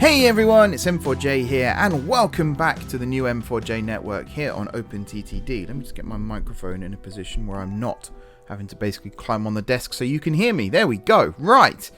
Hey everyone, it's M4J here, and welcome back to the new M4J Network here on openttd. Let me just get my microphone in a position where I'm not having to basically climb on the desk so you can hear me. There we go. Right.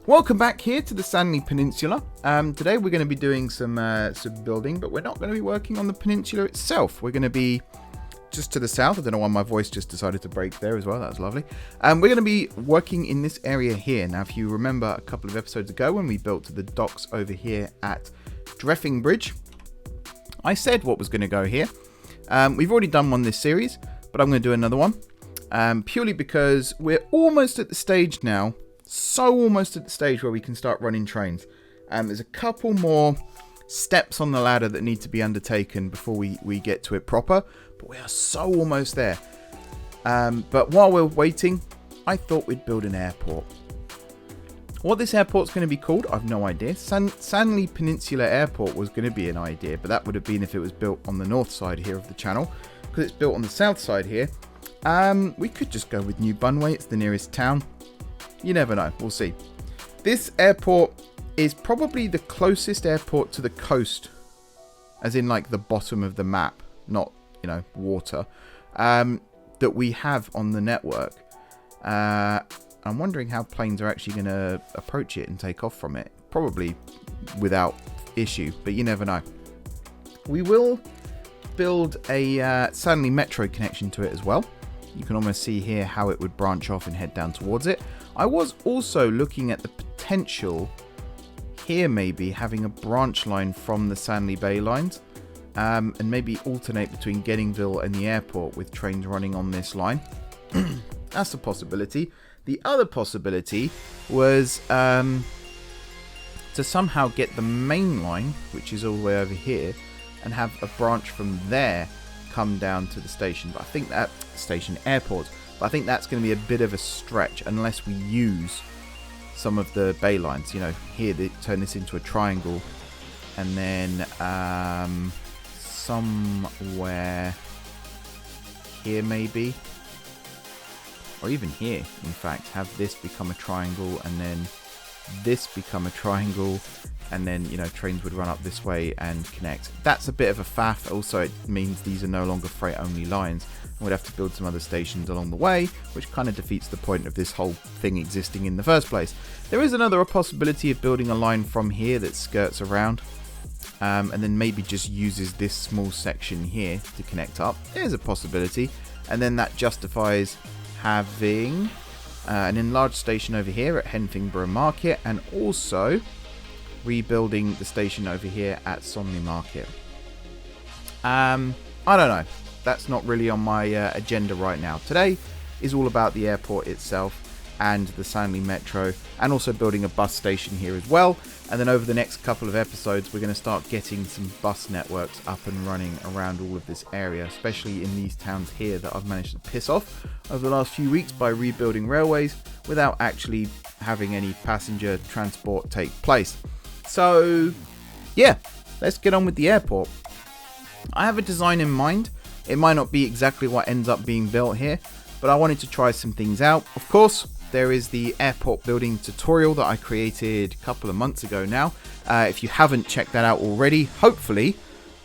Welcome back here to the Sanley Peninsula. Today we're going to be doing some building, but we're not going to be working on the peninsula itself. We're going to be just to the south. I don't know why my voice just decided to break there as well. That was lovely. We're going to be working in this area here. Now, if you remember a couple of episodes ago when we built the docks over here at Dreffing Bridge, I said what was going to go here. We've already done one this series, but I'm going to do another one purely because we're almost at the stage now. So almost at the stage where we can start running trains. There's a couple more steps on the ladder that need to be undertaken before we get to it proper, but we are so almost there. But while we're waiting, I thought we'd build an airport. What this airport's going to be called, I've no idea. Sanley Peninsula Airport was going to be an idea, but that would have been if it was built on the north side here of the channel. Because it's built on the south side here, we could just go with New Bunway. It's the nearest town. You never know. We'll see. This airport is probably the closest airport to the coast, as in like the bottom of the map, not, you know, water, that we have on the network. I'm wondering how planes are actually going to approach it and take off from it. Probably without issue, but you never know. We will build a Sanley Metro connection to it as well. You can almost see here how it would branch off and head down towards it. I was also looking at the potential here, maybe having a branch line from the Sanley Bay lines, and maybe alternate between Geddingville and the airport with trains running on this line. That's a possibility. The other possibility was to somehow get the main line, which is all the way over here, and have a branch from there come down to the station. But I think that airport. But I think that's going to be a bit of a stretch unless we use some of the bay lines. You know, here they turn this into a triangle, and then somewhere here maybe, or even here, in fact, have this become a triangle, and then this become a triangle, and then, you know, trains would run up this way and connect. That's a bit of a faff. Also, it means these are no longer freight only lines. We'd have to build some other stations along the way, which kind of defeats the point of this whole thing existing in the first place. There is another possibility of building a line from here that skirts around, and then maybe just uses this small section here to connect up. There's a possibility, and then that justifies having an enlarged station over here at Henfingborough Market, and also rebuilding the station over here at Sanley Market. I don't know. That's not really on my agenda right now. Today is all about the airport itself and the Sanley Metro, and also building a bus station here as well. And then over the next couple of episodes, we're going to start getting some bus networks up and running around all of this area, especially in these towns here that I've managed to piss off over the last few weeks by rebuilding railways without actually having any passenger transport take place. So, yeah, let's get on with the airport. I have a design in mind. It might not be exactly what ends up being built here, but I wanted to try some things out. Of course, there is the airport building tutorial that I created a couple of months ago now. If you haven't checked that out already, hopefully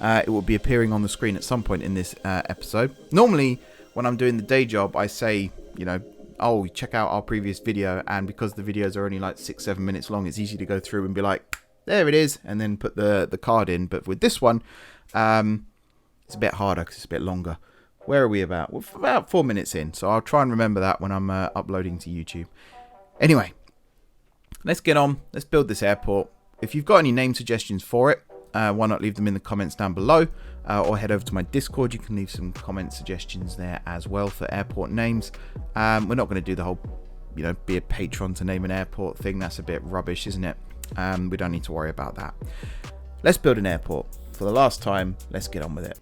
it will be appearing on the screen at some point in this episode. Normally, when I'm doing the day job, I say, you know, oh, check out our previous video, and because the videos are only like 6-7 minutes long, it's easy to go through and be like, there it is, and then put the card in. But with this one, it's a bit harder because it's a bit longer. Where are we about? We're about 4 minutes in, so I'll try and remember that when I'm uploading to YouTube. Anyway, let's get on. Let's build this airport. If you've got any name suggestions for it, why not leave them in the comments down below, or head over to my Discord. You can leave some comment suggestions there as well for airport names. We're not going to do the whole, you know, be a patron to name an airport thing. That's a bit rubbish, isn't it? We don't need to worry about that. Let's build an airport. For the last time, let's get on with it.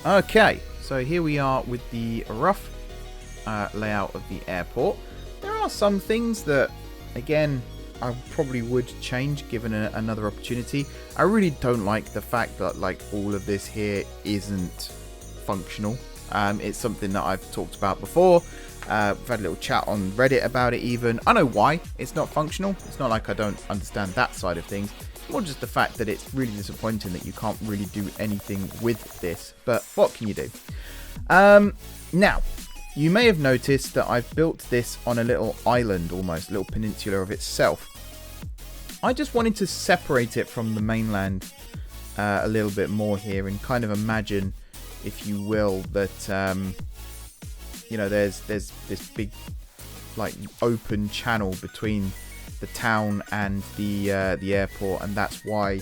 Okay, so here we are with the rough layout of the airport. There are some things that, again, I probably would change given another opportunity. I really don't like the fact that like all of this here isn't functional. It's something that I've talked about before. We've had a little chat on Reddit about it even. I know why it's not functional. It's not like I don't understand that side of things. More just the fact that it's really disappointing that you can't really do anything with this. But what can you do? Now, you may have noticed that I've built this on a little island almost, a little peninsula of itself. I just wanted to separate it from the mainland a little bit more here and kind of imagine, if you will, that, you know, there's this big, like, open channel between the town and the airport, and that's why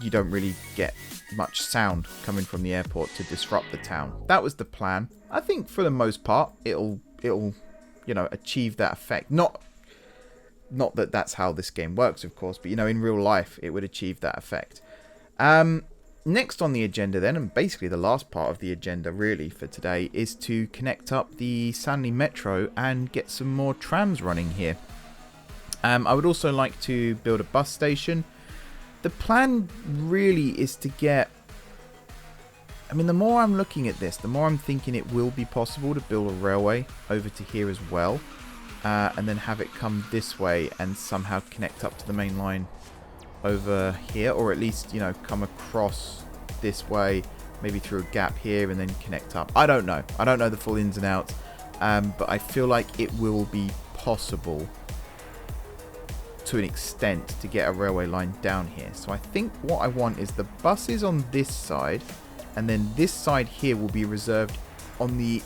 you don't really get much sound coming from the airport to disrupt the town. That was the plan. I think for the most part it'll you know, achieve that effect. Not that that's how this game works, of course, but you know, in real life it would achieve that effect. Next on the agenda then, and basically the last part of the agenda really for today, is to connect up the Sanley Metro and get some more trams running here. I would also like to build a bus station. The plan really is to get... I mean, the more I'm looking at this, the more I'm thinking it will be possible to build a railway over to here as well. And then have it come this way and somehow connect up to the main line over here. Or at least, you know, come across this way, maybe through a gap here and then connect up. I don't know. I don't know the full ins and outs. But I feel like it will be possible to an extent to get a railway line down here. So I think what I want is the buses on this side, and then this side here will be reserved on the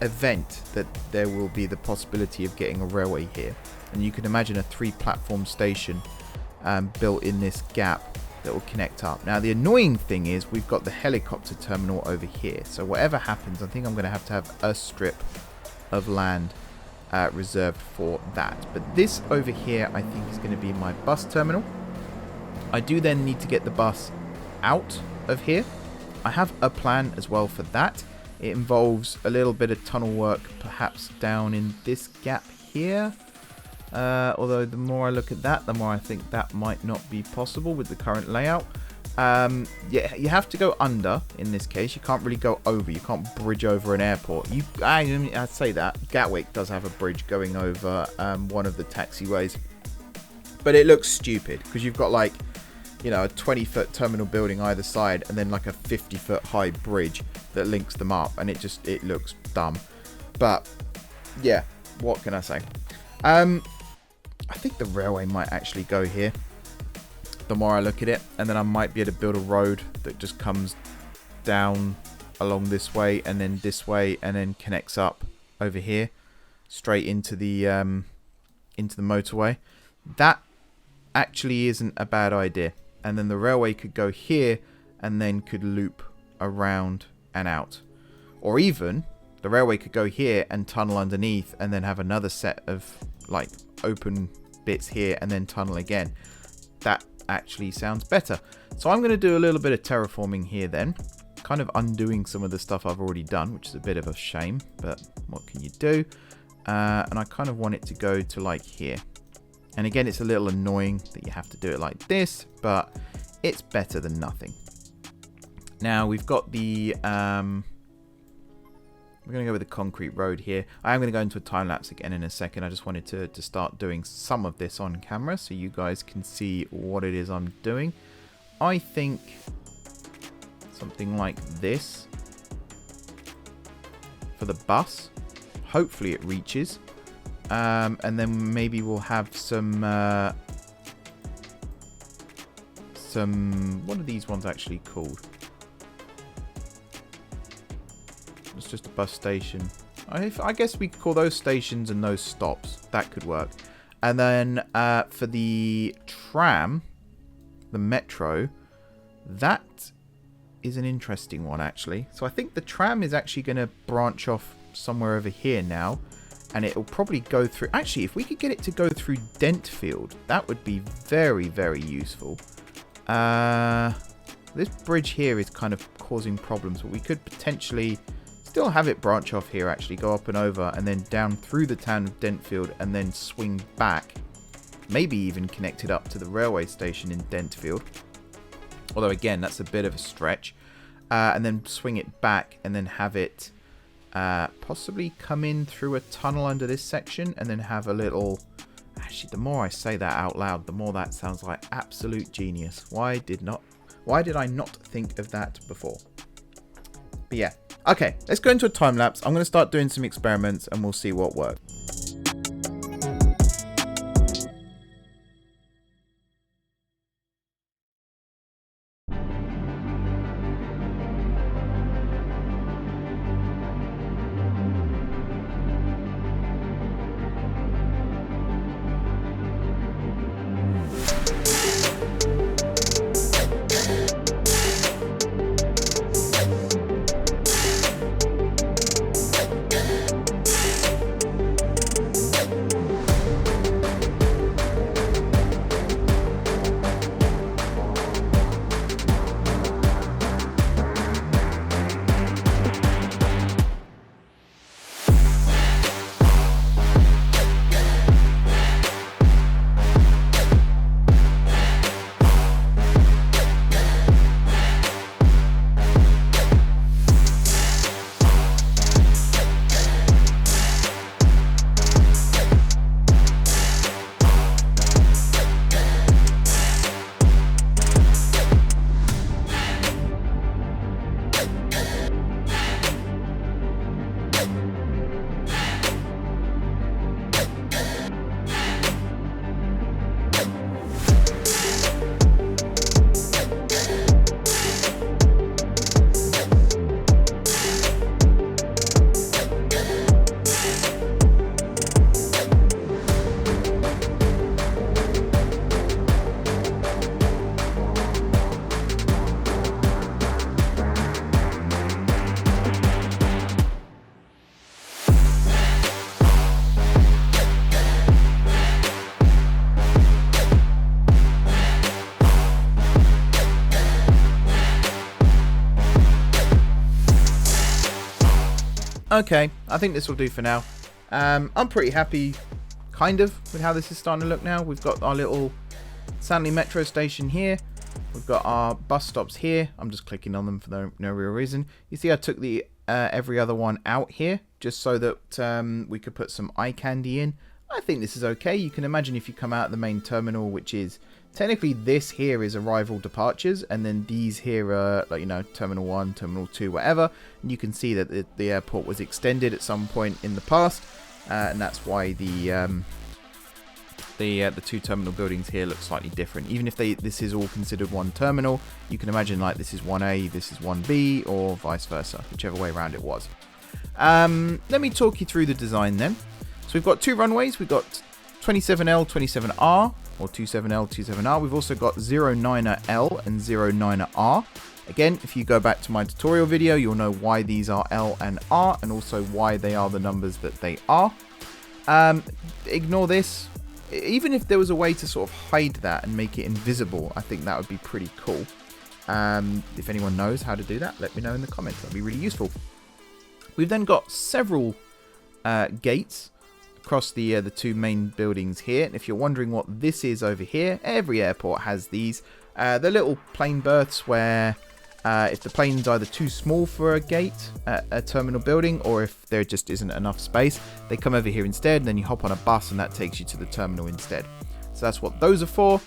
event that there will be the possibility of getting a railway here. And you can imagine a 3-platform station built in this gap that will connect up. Now the annoying thing is we've got the helicopter terminal over here, so whatever happens, I think I'm going to have a strip of land reserved for that. But this over here I think is going to be my bus terminal. I do then need to get the bus out of here. I have a plan as well for that. It involves a little bit of tunnel work perhaps down in this gap here. Although the more I look at that, the more I think that might not be possible with the current layout. Yeah, you have to go under in this case. You can't really go over. You can't bridge over an airport. I'd say that Gatwick does have a bridge going over one of the taxiways, but it looks stupid because you've got like, you know, a 20-foot terminal building either side and then like a 50-foot high bridge that links them up, and it looks dumb. But yeah, what can I say? I think the railway might actually go here the more I look at it, and then I might be able to build a road that just comes down along this way and then this way and then connects up over here straight into the motorway. That actually isn't a bad idea, and then the railway could go here and then could loop around and out, or even the railway could go here and tunnel underneath and then have another set of like open bits here and then tunnel again. That actually sounds better. So I'm going to do a little bit of terraforming here then, kind of undoing some of the stuff I've already done, which is a bit of a shame, but what can you do? And I kind of want it to go to like here. And again, it's a little annoying that you have to do it like this, but it's better than nothing. Now we've got the we're going to go with the concrete road here. I am going to go into a time lapse again in a second. I just wanted to start doing some of this on camera so you guys can see what it is I'm doing. I think something like this for the bus. Hopefully it reaches. And then maybe we'll have some what are these ones actually called? It's just a bus station. I guess we could call those stations and those stops. That could work. And then for the tram, the metro, that is an interesting one actually. So I think the tram is actually going to branch off somewhere over here now. And it will probably go through... Actually, if we could get it to go through Dentfield, that would be very, very useful. This bridge here is kind of causing problems, but we could potentially still have it branch off here, actually go up and over and then down through the town of Dentfield and then swing back, maybe even connect it up to the railway station in Dentfield, although again that's a bit of a stretch, and then swing it back and then have it possibly come in through a tunnel under this section and then have a little... Actually, the more I say that out loud, the more that sounds like absolute genius. Why did I not think of that before? But yeah. Okay, let's go into a time lapse. I'm going to start doing some experiments and we'll see what works. Okay, I think this will do for now. I'm pretty happy, kind of, with how this is starting to look now. We've got our little Sanley metro station here. We've got our bus stops here. I'm just clicking on them for no real reason. You see I took the every other one out here, just so that we could put some eye candy in. I think this is okay. You can imagine if you come out of the main terminal, which is technically this here is arrival departures, and then these here are, like, you know, terminal 1, terminal 2, whatever. And you can see that the airport was extended at some point in the past, and that's why the two terminal buildings here look slightly different. Even if this is all considered one terminal, you can imagine like this is 1A, this is 1B, or vice versa, whichever way around it was. Let me talk you through the design then. So we've got two runways. We've got 27L, 27R, or 27L, 27R. We've also got 09L and 09R. Again, if you go back to my tutorial video, you'll know why these are L and R, and also why they are the numbers that they are. Ignore this. Even if there was a way to sort of hide that and make it invisible, I think that would be pretty cool. If anyone knows how to do that, let me know in the comments. That'd be really useful. We've then got several gates across the two main buildings here. And if you're wondering what this is over here, every airport has these. They're little plane berths where if the plane's either too small for a gate at a terminal building, or if there just isn't enough space, they come over here instead, and then you hop on a bus and that takes you to the terminal instead. So that's what those are for.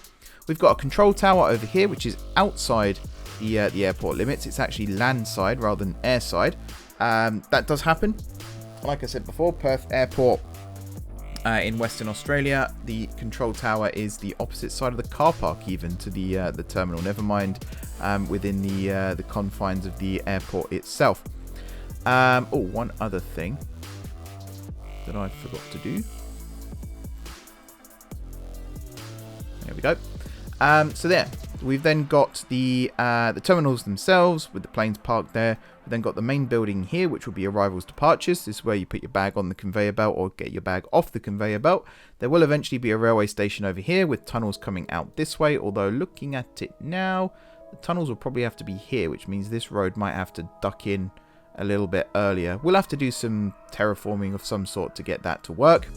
We've got a control tower over here, which is outside the airport limits. It's actually landside rather than airside. That does happen. Like I said before, Perth Airport in Western Australia, the control tower is the opposite side of the car park even to the terminal. Never mind within the confines of the airport itself. Oh, one other thing that I forgot to do. There we go. So there, we've then got the terminals themselves with the planes parked there. We've then got the main building here, which will be arrivals departures. This is where you put your bag on the conveyor belt or get your bag off the conveyor belt. There will eventually be a railway station over here with tunnels coming out this way, although looking at it now, the tunnels will probably have to be here, which means this road might have to duck in a little bit earlier. We'll have to do some terraforming of some sort to get that to work.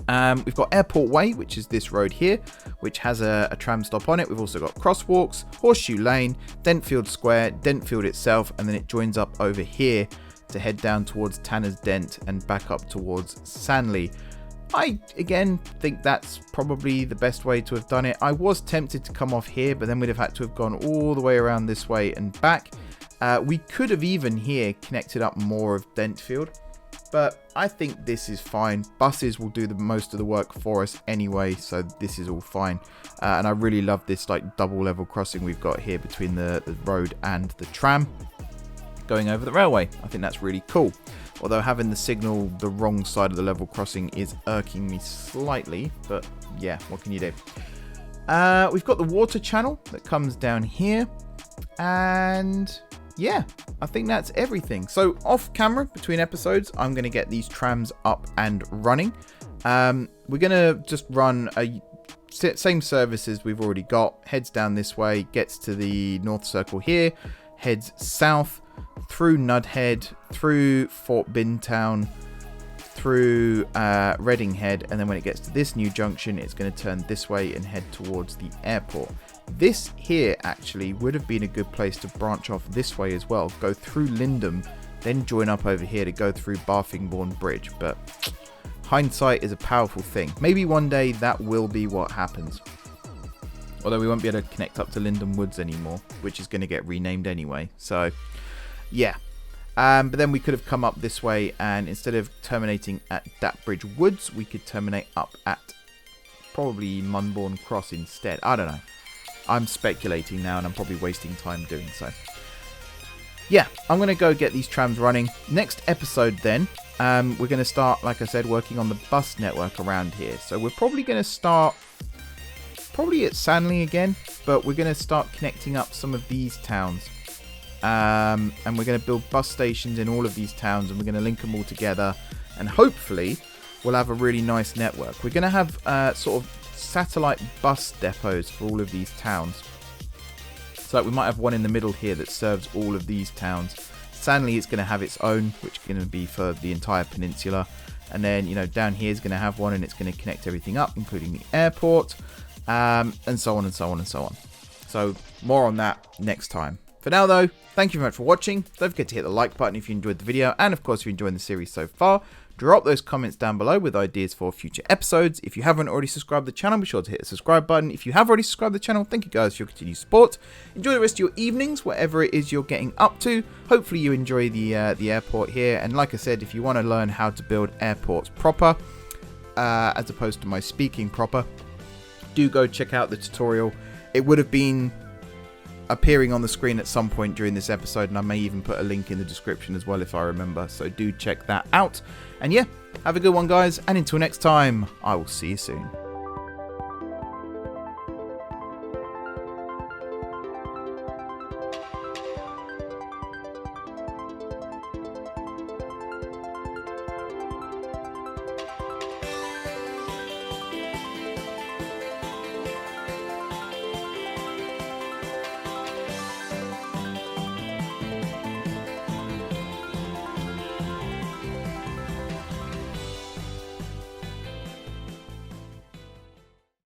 We've got Airport Way, which is this road here, which has a tram stop on it. We've also got crosswalks, Horseshoe Lane, Dentfield Square, Dentfield itself, and then it joins up over here to head down towards Tanner's Dent and back up towards Sanley. I, again, think that's probably the best way to have done it. I was tempted to come off here, but then we'd have had to have gone all the way around this way and back. We could have even here connected up more of Dentfield, but I think this is fine. Buses will do the most of the work for us anyway, so this is all fine. And I really love this like double level crossing we've got here between the road and the tram going over the railway. I think that's really cool. Although having the signal the wrong side of the level crossing is irking me slightly, but yeah, what can you do? We've got the water channel that comes down here, and yeah, I think that's everything. So off camera between episodes, I'm going to get these trams up and running. We're going to just run a same service as we've already got. Heads down this way, gets to the North Circle here, heads south through Nudhead, through Fort Bintown, through Reading Head, and then when it gets to this new junction, it's going to turn this way and head towards the airport. This here actually would have been a good place to branch off this way as well. Go through Lindham, then join up over here to go through Barthingbourne Bridge. But hindsight is a powerful thing. Maybe one day that will be what happens. Although we won't be able to connect up to Lindham Woods anymore, which is going to get renamed anyway. So, yeah. But then we could have come up this way, and instead of terminating at Datbridge Woods, we could terminate up at probably Munbourne Cross instead. I don't know. I'm speculating now, and I'm probably wasting time doing so. Yeah, I'm going to go get these trams running. Next episode then, we're going to start, like I said, working on the bus network around here. So we're probably going to start probably at Sanley again, but we're going to start connecting up some of these towns. And we're going to build bus stations in all of these towns, and we're going to link them all together, and hopefully we'll have a really nice network. We're going to have sort of satellite bus depots for all of these towns. So we might have one in the middle here that serves all of these towns. Sanley is going to have its own, which is going to be for the entire peninsula. And then, you know, down here is going to have one, and it's going to connect everything up, including the airport, and so on and so on and so on. So more on that next time. For now, though, thank you very much for watching. Don't forget to hit the like button if you enjoyed the video, and of course, if you're enjoying the series so far, drop those comments down below with ideas for future episodes. If you haven't already subscribed to the channel, be sure to hit the subscribe button. If you have already subscribed to the channel, thank you guys for your continued support. Enjoy the rest of your evenings, whatever it is you're getting up to. Hopefully you enjoy the airport here. And like I said, if you want to learn how to build airports proper, as opposed to my speaking proper, do go check out the tutorial. It would have been appearing on the screen at some point during this episode, and I may even put a link in the description as well if I remember, so do check that out. And yeah, have a good one guys, and until next time, I will see you soon.